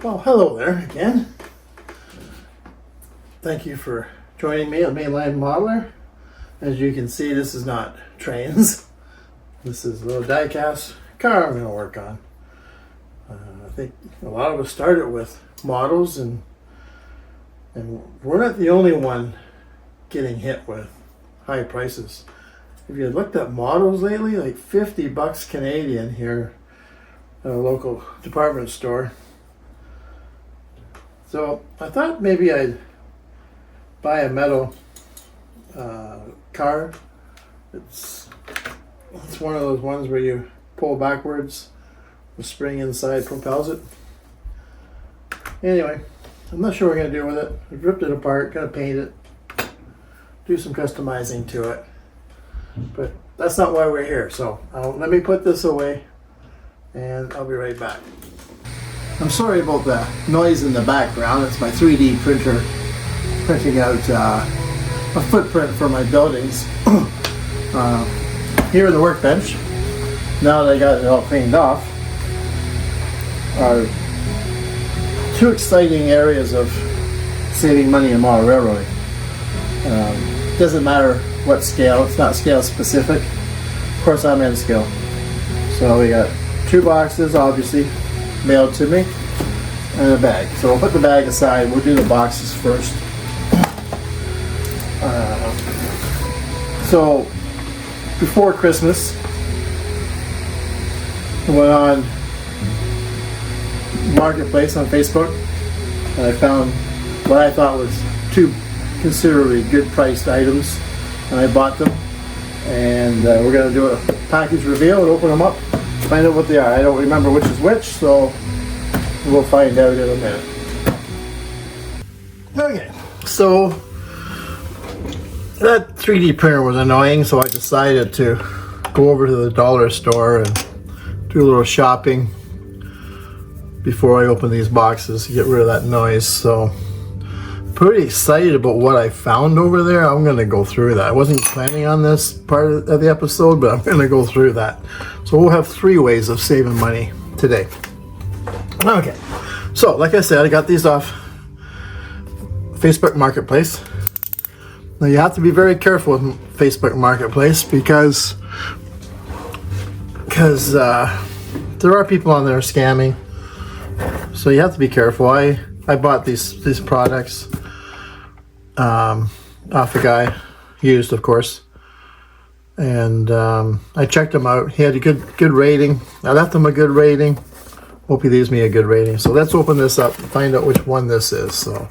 Well, hello there again. Thank you for joining me at Mainline Modeler. As you can see, this is not trains. This is a little die-cast car I'm going to work on. I think a lot of us started with models, and we're not the only one getting hit with high prices. If you looked at models lately, like $50 Canadian here at a local department store. So I thought maybe I'd buy a metal car. It's one of those ones where you pull backwards, the spring inside propels it. Anyway, I'm not sure what I'm going to do with it. I've ripped it apart, going to paint it, do some customizing to it. But that's not why we're here. So let me put this away and I'll be right back. I'm sorry about the noise in the background. It's my 3D printer printing out a footprint for my buildings. Here in the workbench, now that I got it all cleaned off, are two exciting areas of saving money in model railroading. Doesn't matter what scale, it's not scale specific. Of course I'm in scale. So we got 2 boxes, obviously, mailed to me, and a bag. So we'll put the bag aside, we'll do the boxes first. So before Christmas, I went on Marketplace on Facebook, and I found what I thought was 2 considerably good priced items, and I bought them. And we're going to do a package reveal and open them up, find out what they are. I don't remember which is which, so we'll find out in a minute. Okay, so that 3D printer was annoying, so I decided to go over to the dollar store and do a little shopping before I open these boxes to get rid of that noise. So pretty excited about what I found over there. I'm going to go through that. I wasn't planning on this part of the episode, but I'm going to go through that. So we'll have 3 ways of saving money today. Okay, so like I said, I got these off Facebook Marketplace. Now you have to be very careful with Facebook Marketplace because there are people on there scamming. So you have to be careful. I bought these products off a guy, used of course, and I checked him out. He had a good rating. I left him a good rating. Hope he leaves me a good rating. So let's open this up and find out which one this is. So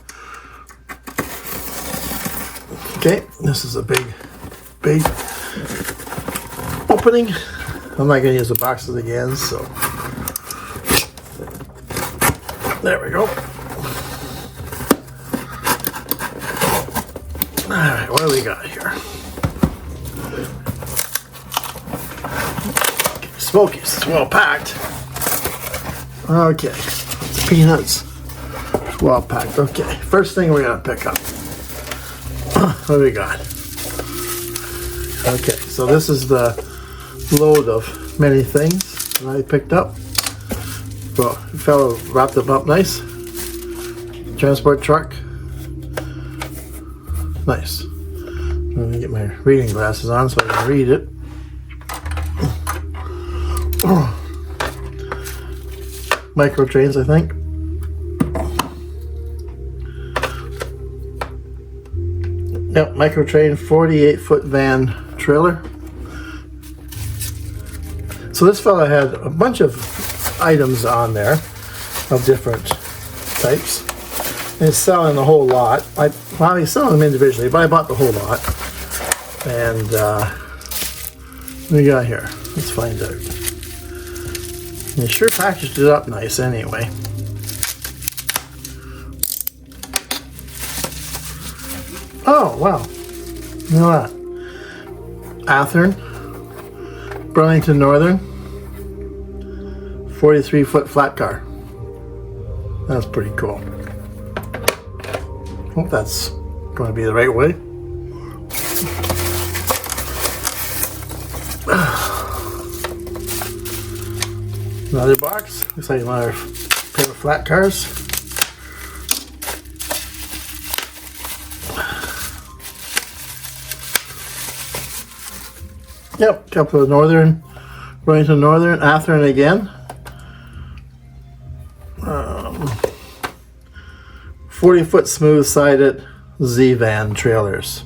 okay, this is a big opening. I'm not going to use the boxes again, so there we go. Alright, what do we got here? Okay, Smokies, it's well packed. Okay, peanuts, it's well packed. Okay, first thing we're going to pick up. What do we got? Okay, so this is the load of many things that I picked up. Well, the fellow wrapped them up nice. Transport truck. Nice. Let me get my reading glasses on so I can read it. Micro trains, I think. Yep, micro train, 48-foot van trailer. So this fella had a bunch of items on there of different types. And he's selling the whole lot. Well, he's selling them individually, but I bought the whole lot. And what do we got here? Let's find out. He sure packaged it up nice anyway. Oh, wow. You know that? Athearn, Burlington Northern, 43-foot flat car. That's pretty cool. Hope that's going to be the right way. Another box. Looks like another pair of flat cars. Yep, couple of Northern, Burlington Northern, Athearn again. 40-foot smooth-sided Z-Van trailers.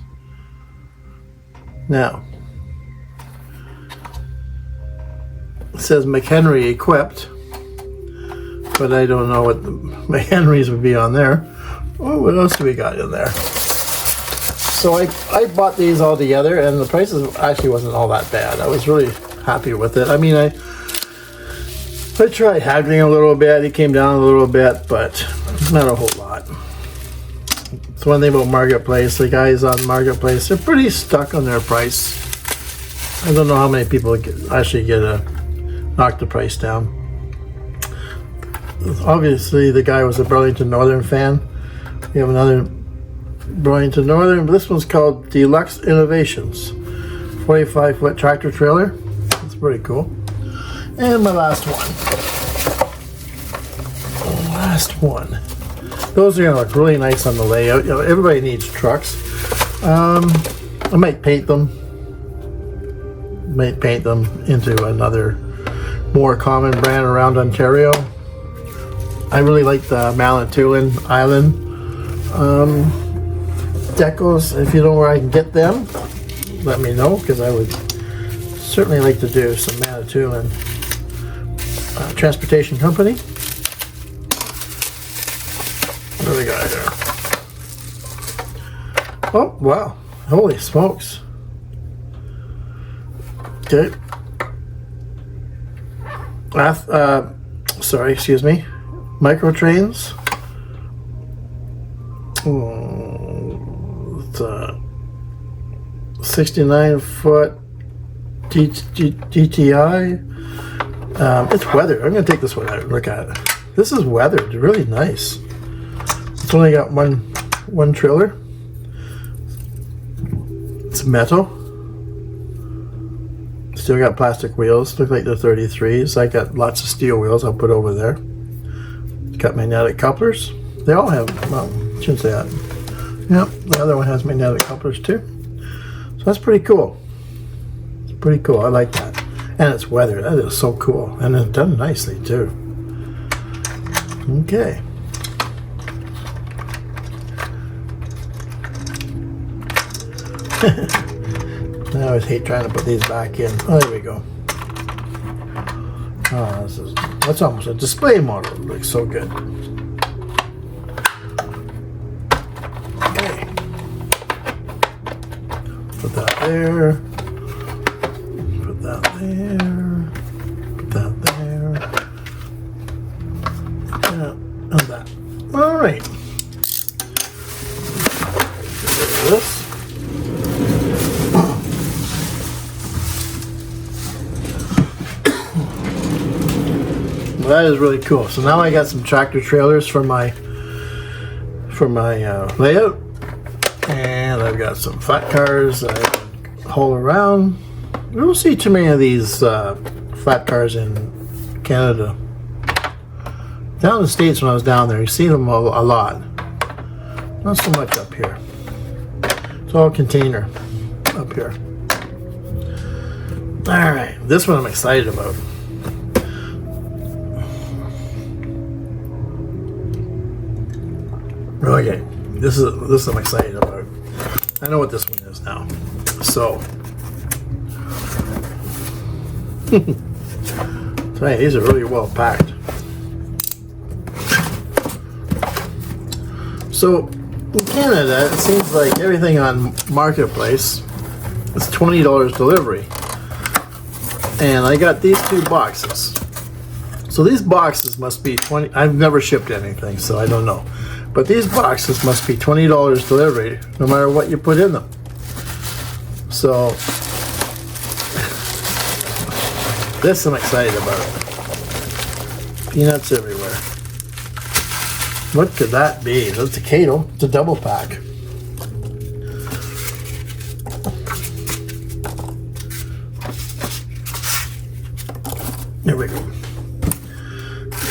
Now, it says McHenry equipped, but I don't know what the McHenrys would be on there. Oh, what else do we got in there? So I bought these all together, and the prices actually wasn't all that bad. I was really happy with it. I mean, I tried haggling a little bit. It came down a little bit, but not a whole lot. It's one thing about Marketplace. The guys on Marketplace, they're pretty stuck on their price. I don't know how many people actually knock the price down. Obviously, the guy was a Burlington Northern fan. We have another Burlington Northern, but this one's called Deluxe Innovations. 45-foot tractor trailer. That's pretty cool. And my last one. Those are going to look really nice on the layout. You know, everybody needs trucks. I might paint them. Into another more common brand around Ontario. I really like the Manitoulin Island decals. If you know where I can get them, let me know, because I would certainly like to do some Manitoulin Transportation Company. What do we got here? Oh, wow. Holy smokes. Okay. Sorry, excuse me. Micro trains. It's a 69-foot GTI. It's weathered. I'm going to take this one out and look at it. This is weathered. Really nice. It's only got one trailer. It's metal. Still got plastic wheels. Look like they're 33s. I got lots of steel wheels I'll put over there. Got magnetic couplers. They all have, well, shouldn't say that. Yep, the other one has magnetic couplers too. So that's pretty cool. It's pretty cool. I like that. And it's weathered. That is so cool. And it's done nicely too. Okay. I always hate trying to put these back in. Oh, there we go. Oh, that's almost a display model. It looks so good. Okay. Put that there. Put that there. Put that there. Yeah, and that. All right. Get rid of this. That is really cool. So now I got some tractor trailers for my layout, and I've got some flat cars that I can haul around. You don't see too many of these flat cars in Canada. Down in the States, when I was down there, you see them a lot. Not so much up here. It's all container up here. All right, this one I'm excited about. Okay, this I'm excited about. I know what this one is now. So, hey, these are really well packed. So, in Canada, it seems like everything on Marketplace is $20 delivery. And I got these two boxes. So these boxes must be $20. I've never shipped anything, so I don't know. But these boxes must be $20 delivery, no matter what you put in them. So, this I'm excited about. Peanuts everywhere. What could that be? That's a Cato. It's a double pack. There we go.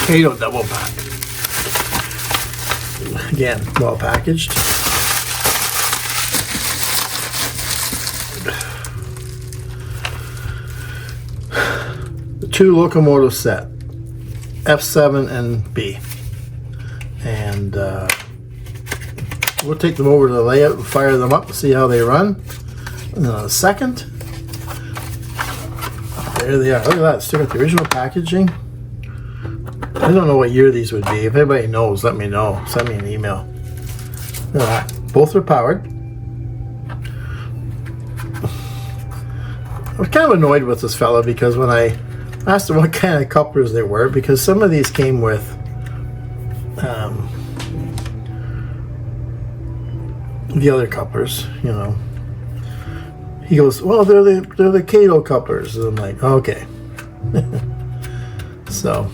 Cato double pack. Again, well packaged. 2 locomotive set, F7 and B. And we'll take them over to the layout and fire them up and see how they run. And then in a second, there they are. Look at that, still got the original packaging. I don't know what year these would be. If anybody knows, let me know. Send me an email. Look at that. Both are powered. I was kind of annoyed with this fella because when I asked him what kind of couplers they were, because some of these came with the other couplers, you know. He goes, well, they're the Kato couplers. And I'm like, okay. So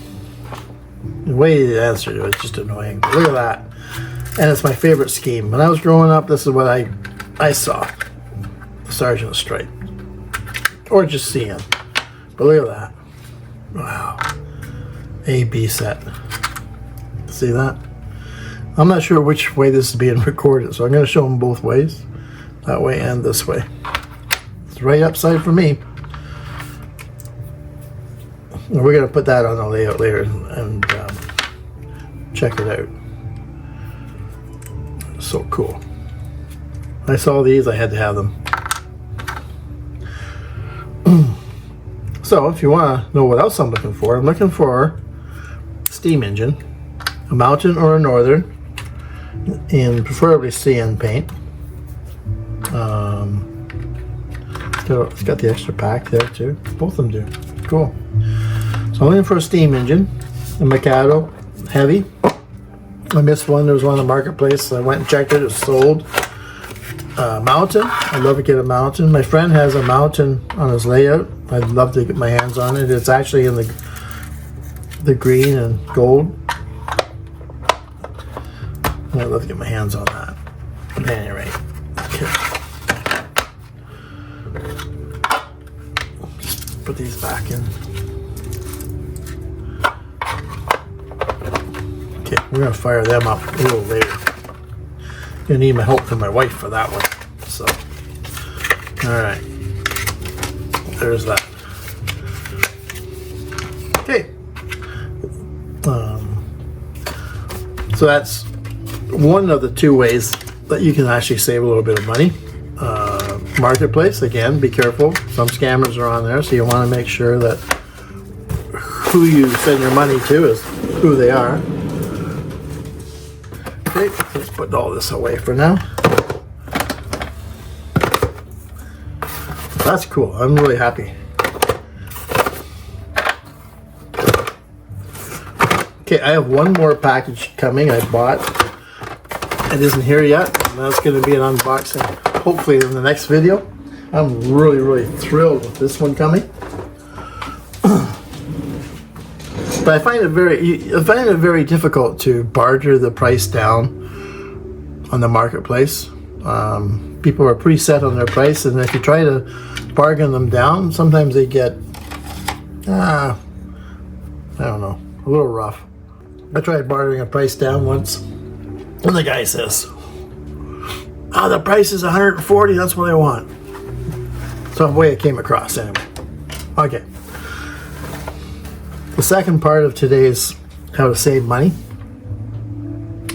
the way he answered it was just annoying. But look at that. And it's my favorite scheme. When I was growing up, this is what I saw. The Sergeant Stripe. Or just seeing. But look at that. Wow. A-B set. See that? I'm not sure which way this is being recorded, so I'm going to show them both ways. That way and this way. It's right upside for me. And we're going to put that on the layout later and check it out. So cool. I saw these, I had to have them. So if you want to know what else I'm looking for, I'm looking for a steam engine, a Mountain or a Northern, and preferably CN paint. It's got the extra pack there too. Both of them do. Cool. So I'm looking for a steam engine, a Mikado heavy. I missed one. There was one in the marketplace. I went and checked it. It was sold. Mountain. I'd love to get a Mountain. My friend has a Mountain on his layout. I'd love to get my hands on it. It's actually in the green and gold. I'd love to get my hands on that. At any rate. Okay. Just put these back in. Okay, we're going to fire them up a little later. Gonna need my help from my wife for that one. So, alright. There's that. Okay. So that's one of the 2 ways that you can actually save a little bit of money. Marketplace, again, be careful. Some scammers are on there, so you want to make sure that who you send your money to is who they are. Okay, let's put all this away for now. That's cool. I'm really happy. Okay, I have one more package coming I bought. It isn't here yet. That's going to be an unboxing, hopefully in the next video. I'm really, really thrilled with this one coming. But I find it very difficult to barter the price down on the marketplace. People are pretty set on their price, and if you try to bargain them down, sometimes they get, I don't know, a little rough. I tried bartering a price down once, and the guy says, "Oh, the price is 140. That's what I want." So the way it came across, anyway. Okay. The second part of today's how to save money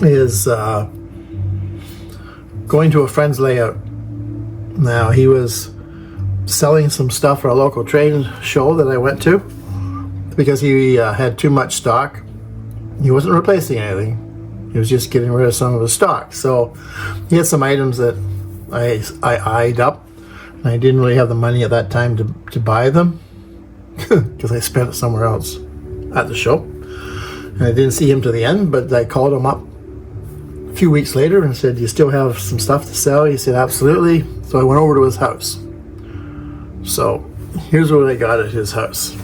is going to a friend's layout. Now, he was selling some stuff for a local trade show that I went to because he had too much stock. He wasn't replacing anything. He was just getting rid of some of his stock. So he had some items that I eyed up, and I didn't really have the money at that time to buy them because I spent it somewhere else at the show. And I didn't see him to the end, but I called him up a few weeks later and said, "Do you still have some stuff to sell?" He said, "Absolutely." So I went over to his house. So here's what I got at his house.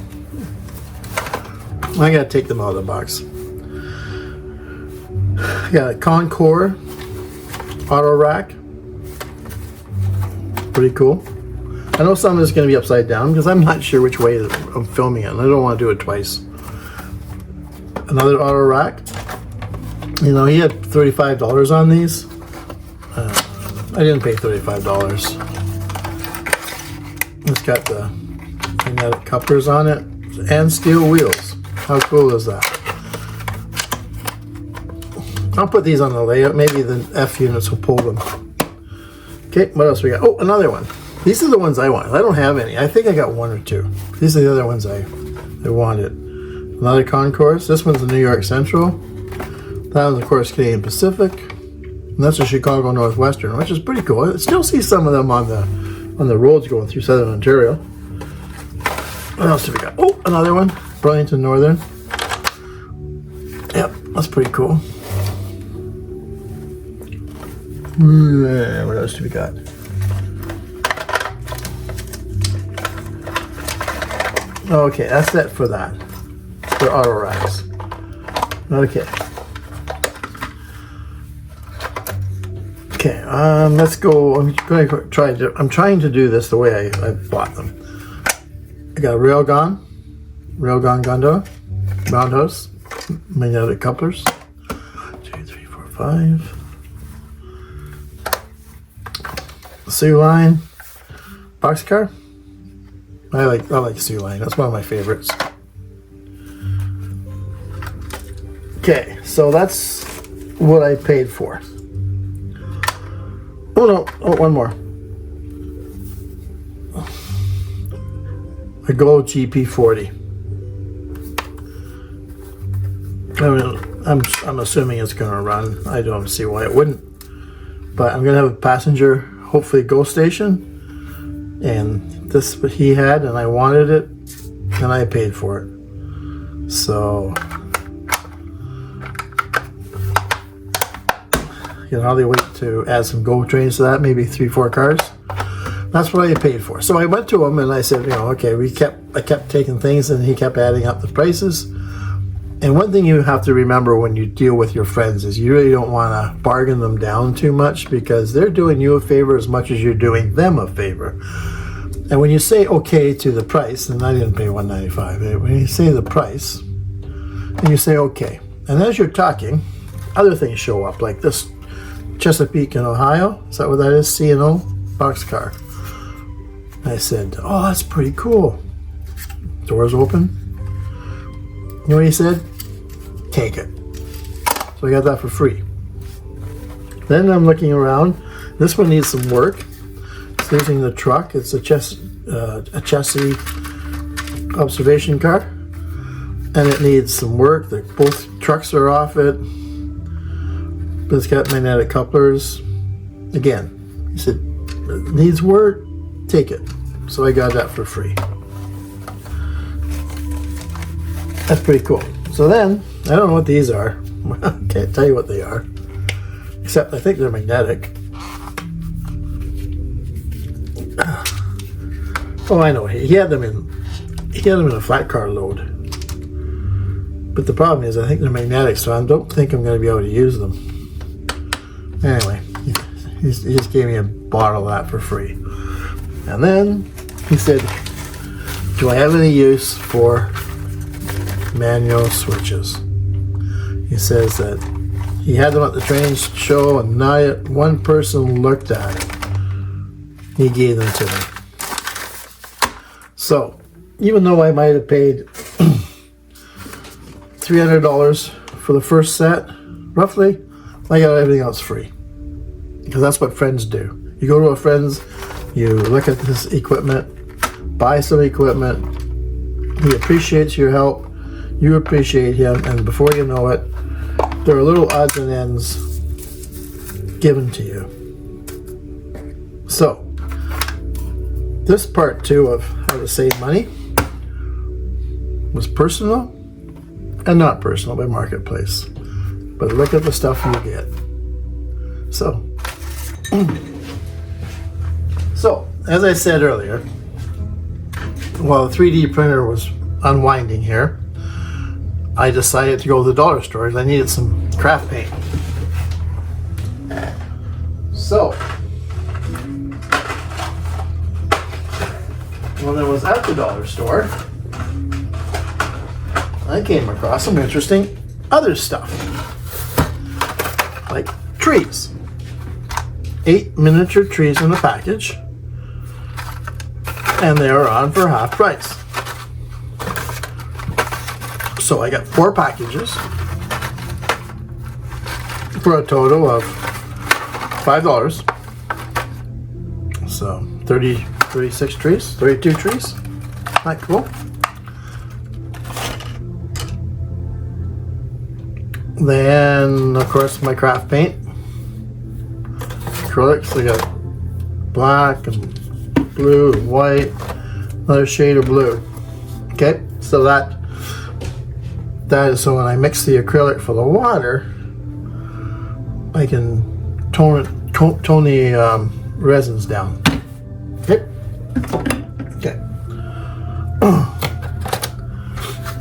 I gotta take them out of the box. I got a Concord auto rack. Pretty cool. I know some of this is going to be upside down because I'm not sure which way I'm filming it, and I don't want to do it twice. Another auto rack. You know, he had $35 on these. I didn't pay $35. It's got the magnetic couplers on it. and steel wheels. How cool is that? I'll put these on the layout. Maybe the F units will pull them. Okay, what else we got? Oh, another one. These are the ones I wanted. I don't have any. I think I got one or two. These are the other ones I wanted. Another Concourse. This one's the New York Central. That one's, of course, Canadian Pacific. And that's the Chicago Northwestern, which is pretty cool. I still see some of them on the roads going through Southern Ontario. What else have we got? Oh, another one. Burlington Northern. Yep, that's pretty cool. What else do we got? Okay, that's it for that. For auto racks. Okay. Okay, let's go. I'm trying to do this the way I bought them. I got a Railgun gondola, roundhouse, magnetic couplers. 2, 3, 4, 5. Sioux Line boxcar. I like Sioux Line. That's one of my favorites. Okay, so that's what I paid for. Oh no! Oh, one more. A Gold GP40. I'm assuming it's going to run. I don't see why it wouldn't. But I'm going to have a passenger, hopefully, go station. And this is what he had, and I wanted it, and I paid for it. So, you can hardly wait to add some Go trains to that, maybe 3-4 cars. That's what I paid for. So I went to him and I said, you know, okay, I kept taking things, and he kept adding up the prices. And one thing you have to remember when you deal with your friends is you really don't want to bargain them down too much, because they're doing you a favor as much as you're doing them a favor. And when you say okay to the price, and I didn't pay $195, when you say the price, and you say okay, and as you're talking, other things show up, like this Chesapeake in Ohio. Is that what that is? C&O boxcar. I said, oh, that's pretty cool. Doors open. You know what he said? Take it. So I got that for free. Then I'm looking around. This one needs some work. It's using the truck. It's a chassis observation car. And it needs some work. Both trucks are off it. But it's got magnetic couplers. Again, he said, it needs work, take it. So I got that for free. That's pretty cool. So then, I don't know what these are. Can't tell you what they are. Except I think they're magnetic. Oh, I know. He had them in a flat car load. But the problem is, I think they're magnetic, so I don't think I'm going to be able to use them. Anyway, he just gave me a bottle of that for free. And then he said, do I have any use for manual switches? He says that he had them at the train show, and not one person looked at it. He gave them to me. So, even though I might have paid $300 for the first set, roughly, I got everything else free. Because that's what friends do. You go to a friend's, you look at this equipment, buy some equipment, he appreciates your help, you appreciate him, and before you know it, there are little odds and ends given to you. So, this part 2 of how to save money was personal and not personal by Marketplace. But look at the stuff you get. So, as I said earlier, while the 3D printer was unwinding here, I decided to go to the dollar store because I needed some craft paint. So, when I was at the dollar store, I came across some interesting other stuff. Like trees. 8 miniature trees in a package. And they are on for half price. So I got 4 packages for a total of $5. So 36 trees, 32 trees. Not cool. Then, of course, my craft paint. Acrylics. I got black and blue and white. Another shade of blue. Okay, so that is so when I mix the acrylic for the water, I can tone the resins down. Okay. Okay.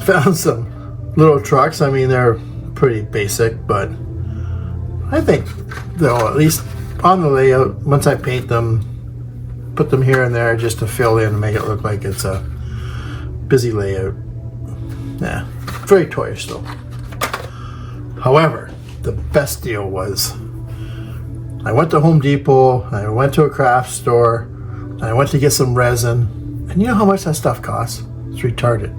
Found some little trucks. I mean, they're pretty basic, but I think they'll at least on the layout, once I paint them, put them here and there just to fill in and make it look like it's a busy layout. Yeah, very toyish though. However, the best deal was I went to Home Depot, I went to a craft store, I went to get some resin, and you know how much that stuff costs? It's retarded.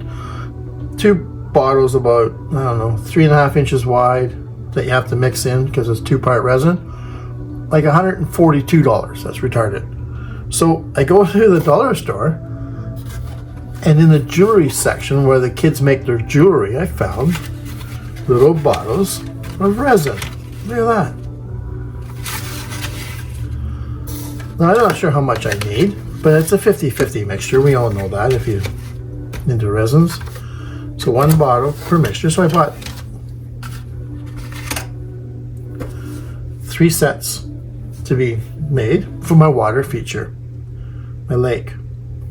2 bottles about, I don't know, 3.5 inches wide that you have to mix in because it's 2-part resin, like $142. That's retarded. So I go to the dollar store, and in the jewelry section where the kids make their jewelry, I found little bottles of resin. Look at that. Now, I'm not sure how much I need, but it's a 50-50 mixture. We all know that if you're into resins. So 1 bottle per mixture. So I bought 3 sets to be made for my water feature, my lake.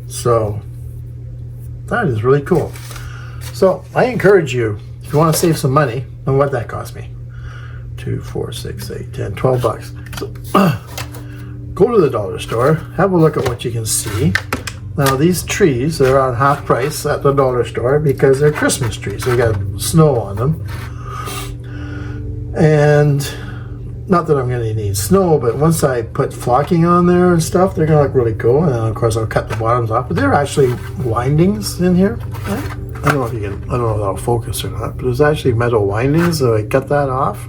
So that is really cool. So I encourage you, if you want to save some money, and what that cost me, 2, 4, 6, 8, 10, 12 bucks. So go to the dollar store, have a look at what you can see. Now these trees are on half price at the dollar store because they're Christmas trees. They got snow on them. And not that I'm going to need snow, but once I put flocking on there and stuff, they're going to look really cool. And then of course I'll cut the bottoms off. But there are actually windings in here. I don't know if you can, I don't know if that'll focus or not, but there's actually metal windings, so I cut that off.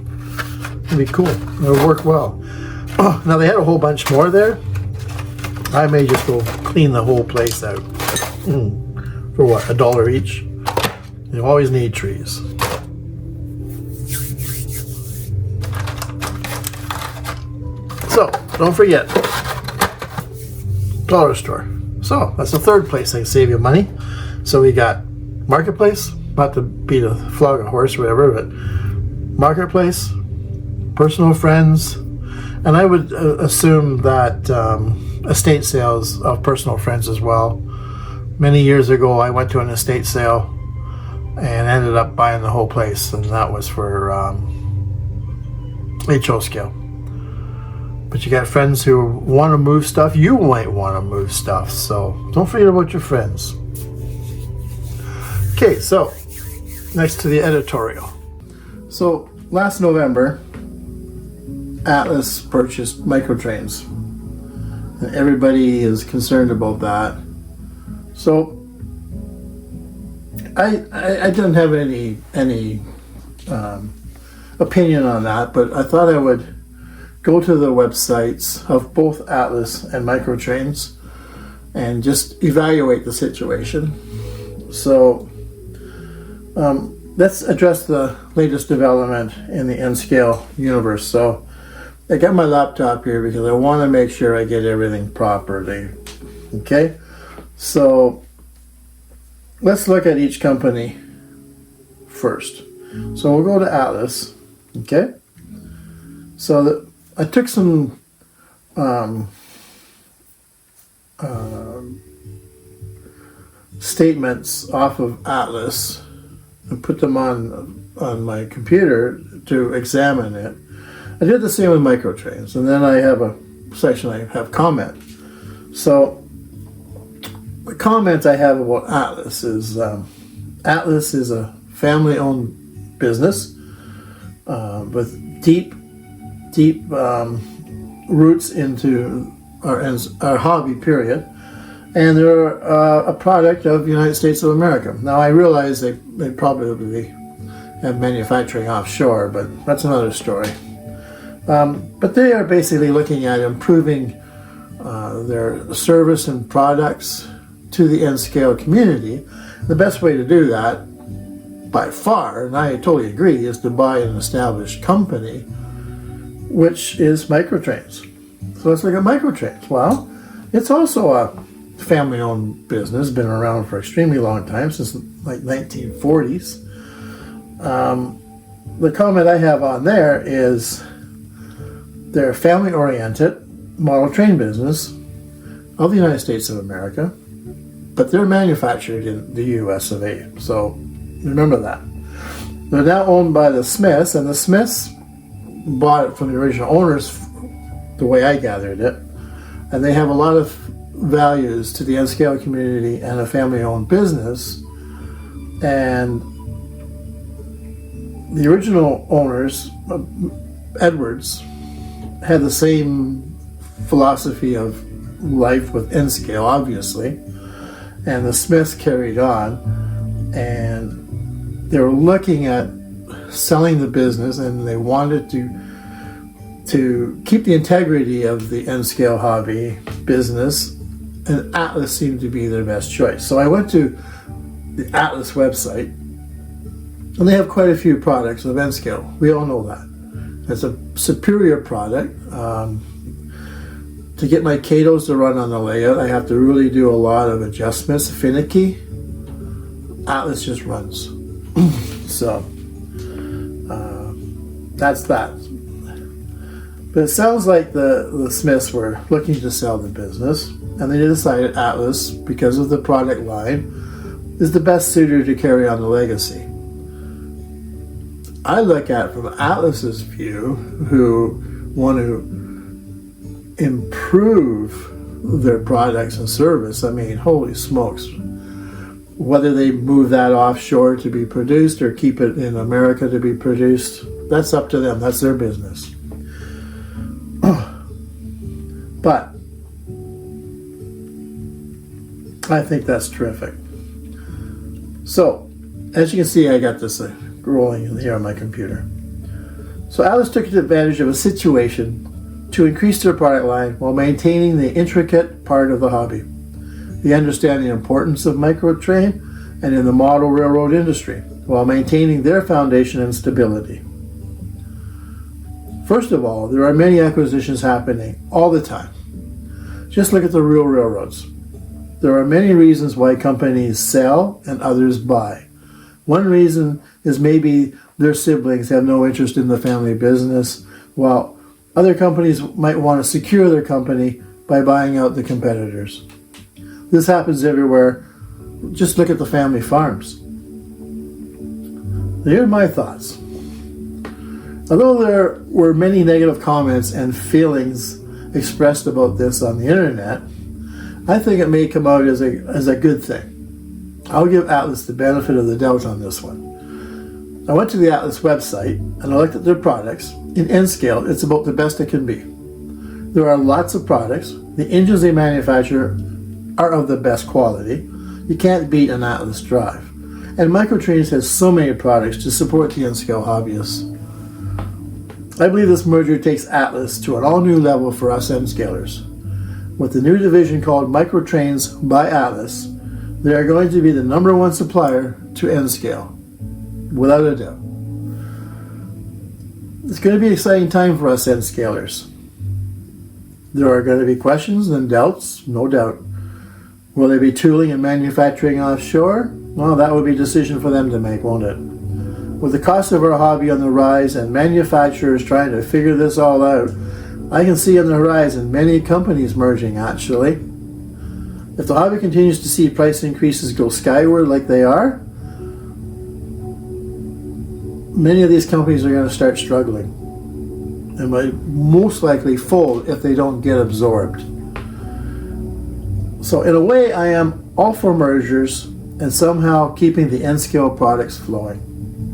It'll be cool. It'll work well. Oh, now they had a whole bunch more there. I may just go clean the whole place out. For what, $1 each? You always need trees. So, don't forget, dollar store. So, that's the 3rd place I can save you money. So we got Marketplace, not to beat a flog a horse or whatever, but Marketplace, personal friends, and I would assume that estate sales of personal friends as well. Many years ago, I went to an estate sale and ended up buying the whole place, and that was for HO scale. But you got friends who want to move stuff. You might want to move stuff, so don't forget about your friends. Okay, so next to the editorial. So last November, Atlas purchased Microtrains, and everybody is concerned about that. So I didn't have any opinion on that, but I thought I would go to the websites of both Atlas and Microtrains and just evaluate the situation. So let's address the latest development in the N-Scale universe. So I got my laptop here because I want to make sure I get everything properly. Okay, so let's look at each company first. So we'll go to Atlas. Okay, so I took some statements off of Atlas and put them on my computer to examine it. I did the same with Microtrains, and then I have a section I have comment. So the comment I have about Atlas is Atlas is a family-owned business with deep roots into our hobby period, and they're a product of the United States of America. Now I realize they probably have manufacturing offshore, but that's another story. But they are basically looking at improving their service and products to the N-Scale community. The best way to do that, by far, and I totally agree, is to buy an established company, which is Microtrains. So let's look at Microtrains. Well, it's also a family-owned business, been around for an extremely long time, since like 1940s. The comment I have on there is they're a family-oriented model train business of the United States of America, but they're manufactured in the US of A. So remember that. They're now owned by the Smiths, and the Smiths bought it from the original owners, the way I gathered it, and they have a lot of values to the N-Scale community and a family-owned business. And the original owners, Edwards, had the same philosophy of life with N-Scale, obviously, and the Smiths carried on, and they were looking at selling the business, and they wanted to keep the integrity of the N-Scale hobby business, and Atlas seemed to be their best choice. So I went to the Atlas website, and they have quite a few products of N-Scale. We all know that. It's a superior product. To get my Katos to run on the layout, I have to really do a lot of adjustments, finicky. Atlas just runs. So, that's that. But it sounds like the Smiths were looking to sell the business, and they decided Atlas, because of the product line, is the best suitor to carry on the legacy. I look at it from Atlas's view, who want to improve their products and service. I mean, holy smokes. Whether they move that offshore to be produced or keep it in America to be produced, that's up to them. That's their business. But I think that's terrific. So, as you can see, I got this rolling here on my computer. So Atlas took advantage of a situation to increase their product line while maintaining the intricate part of the hobby. They understand the importance of microtrain and in the model railroad industry, while maintaining their foundation and stability. First of all, there are many acquisitions happening all the time. Just look at the real railroads. There are many reasons why companies sell and others buy. One reason is maybe their siblings have no interest in the family business, while other companies might want to secure their company by buying out the competitors. This happens everywhere. Just look at the family farms. Here are my thoughts. Although there were many negative comments and feelings expressed about this on the internet, I think it may come out as a good thing. I'll give Atlas the benefit of the doubt on this one. I went to the Atlas website and I looked at their products. In N-Scale, it's about the best it can be. There are lots of products. The engines they manufacture are of the best quality. You can't beat an Atlas drive. And Microtrains has so many products to support the N-Scale hobbyists. I believe this merger takes Atlas to an all-new level for us N-Scalers. With the new division called Microtrains by Atlas, they are going to be the #1 supplier to N-Scale, without a doubt. It's going to be an exciting time for us N-Scalers. There are going to be questions and doubts, no doubt. Will they be tooling and manufacturing offshore? Well, that would be a decision for them to make, won't it? With the cost of our hobby on the rise and manufacturers trying to figure this all out, I can see on the horizon many companies merging, actually. If the hobby continues to see price increases go skyward like they are, many of these companies are going to start struggling and might most likely fold if they don't get absorbed. So in a way, I am all for mergers and somehow keeping the N-Scale products flowing.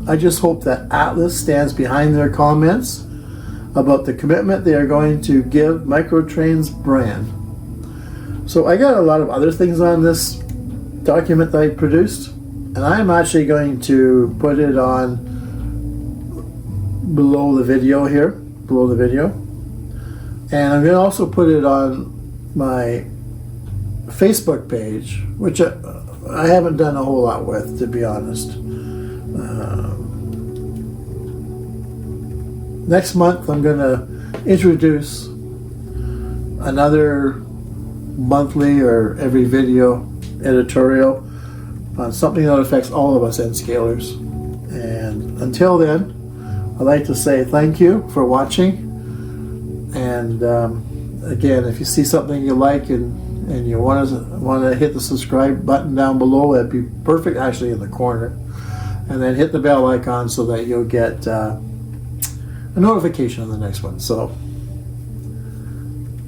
I just hope that Atlas stands behind their comments about the commitment they are going to give Microtrains brand. So I got a lot of other things on this document that I produced, and I'm actually going to put it on below the video here, below the video. And I'm going to also put it on my Facebook page, which I haven't done a whole lot with, to be honest. Next month I'm going to introduce another monthly or every video editorial on something that affects all of us N-scalers. And until then, I'd like to say thank you for watching. And again, if you see something you like and you want to hit the subscribe button down below, that'd be perfect, actually in the corner. And then hit the bell icon so that you'll get a notification on the next one. So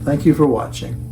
thank you for watching.